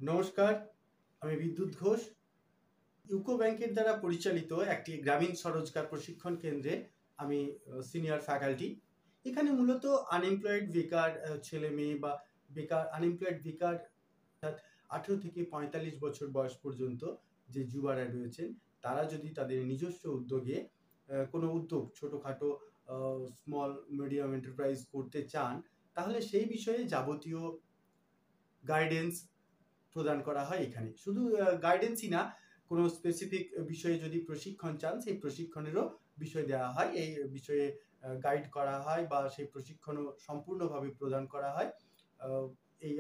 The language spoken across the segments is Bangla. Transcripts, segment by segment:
নমস্কার, আমি বিদ্যুৎ ঘোষ। ইউকো ব্যাংকের দ্বারা পরিচালিত একটি গ্রামীণ স্বরোজগার প্রশিক্ষণ কেন্দ্রে আমি সিনিয়র ফ্যাকাল্টি। এখানে মূলত আনএমপ্লয়েড বেকার ছেলে-মেয়ে বা আনএমপ্লয়েড বেকার অর্থাৎ 18 থেকে 45 বছর বয়স পর্যন্ত যে যুবারা রয়েছেন, তারা যদি তাদের নিজস্ব উদ্যোগে কোনো উদ্যোগ ছোটখাটো স্মল মিডিয়াম এন্টারপ্রাইজ করতে চান, তাহলে সেই বিষয়ে যাবতীয় গাইডেন্স প্রদান করা হয় এখানে। শুধু গাইডেন্সই না, কোনো স্পেসিফিক বিষয়ে যদি প্রশিক্ষণ চান, সেই প্রশিক্ষণেরও বিষয় দেওয়া হয়। এই বিষয়ে গাইড করা হয় বা সেই প্রশিক্ষণও সম্পূর্ণভাবে প্রদান করা হয় এই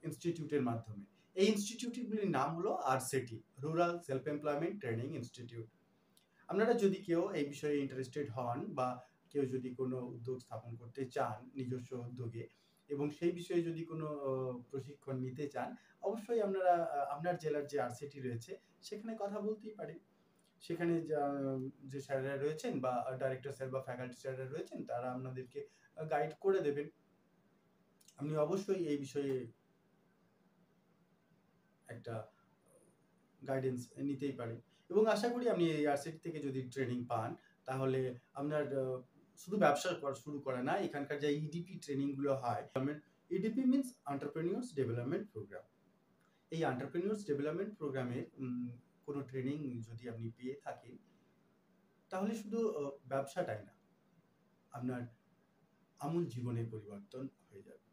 ইনস্টিটিউটের মাধ্যমে। এই ইনস্টিটিউটগুলির নাম হলো RSETI, rural self employment training institute. আপনারা যদি কেউ এই বিষয়ে ইন্টারেস্টেড হন বা কেউ যদি কোনো উদ্যোগ স্থাপন করতে চান নিজস্ব উদ্যোগে এবং সেই বিষয়ে যদি কোনো প্রশিক্ষণ নিতে চান, অবশ্যই আপনারা আপনার জেলার যে আরসিটি রয়েছে সেখানে কথা বলতেই পারেন। সেখানে যে স্যাররা রয়েছেন বা ডাইরেক্টর স্যার বা ফ্যাকাল্টি স্যাররা রয়েছেন, তারা আপনাদেরকে গাইড করে দেবেন। আপনি অবশ্যই এই বিষয়ে একটা গাইডেন্স নিতেই পারেন এবং আশা করি আপনি এই আরসিটি থেকে যদি ট্রেনিং পান, তাহলে আপনার শুধু ব্যবসা শুরু করা না, এখানকার যে ইডিপি ট্রেনিংগুলো হয়, ইডিপি মিনস এন্টারপ্রেনিউরস ডেভেলপমেন্ট প্রোগ্রাম। এই এন্টারপ্রেনিউরস ডেভেলপমেন্ট প্রোগ্রামে কোনো ট্রেনিং যদি আপনি পেয়ে থাকেন, তাহলে শুধু ব্যবসাটাই না, আপনার আমূল জীবনের পরিবর্তন হয়ে যাবে।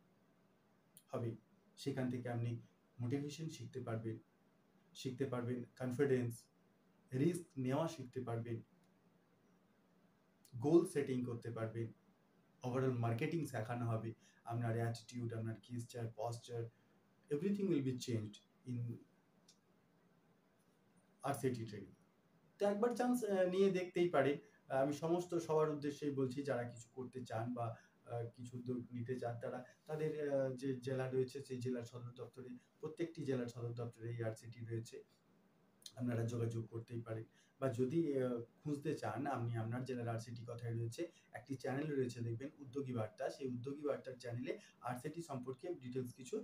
সেখান থেকে আপনি মোটিভেশন শিখতে পারবেন কনফিডেন্স, রিস্ক নেওয়া শিখতে পারবেন, গোল সেটিং করতে পারবেন, ওভারঅল মার্কেটিং শেখানো হবে। আপনার অ্যাটিটিউড, আপনার গেস্টার, posture, everything will be changed in RCT training. তো একবার চান্স নিয়ে দেখতেই পারেন। আমি সবার উদ্দেশ্যেই বলছি, যারা কিছু করতে চান বা কিছু উদ্যোগ নিতে চান, তারা তাদের যে জেলা রয়েছে সেই জেলার সদর দপ্তরে, প্রত্যেকটি জেলার সদর দপ্তরে এই আরসিটি রয়েছে, আপনারা যোগাযোগ করতেই পারেন। বা যদি খুঁজতে চান, আপনি আপনার জেলার আরসিটি কথাই রয়েছে, একটি চ্যানেল রয়েছে দেখবেন উদ্যোগী বার্তা। সেই উদ্যোগী বার্তার চ্যানেলে আরসিটি সম্পর্কে ডিটেলস কিছু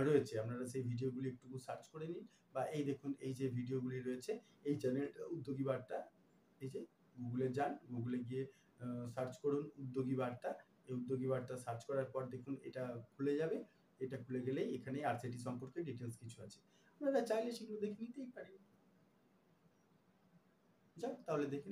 রয়েছে। আপনারা সেই ভিডিওগুলি একটু সার্চ করে নিন বা এই দেখুন, এই যে ভিডিওগুলি রয়েছে, এই চ্যানেলটা উদ্যোগী বার্তা। এই যে গুগলে যান, গুগলে গিয়ে সার্চ করুন উদ্যোগী বার্তা। এই উদ্যোগী বার্তা সার্চ করার পর দেখুন এটা খুলে যাবে। এটা খুলে গেলেই এখানে আরসিটি সম্পর্কে ডিটেলস কিছু আছে। আপনারা চাইলে সেগুলো দেখে নিতেই পারেন। যাক, তাহলে দেখে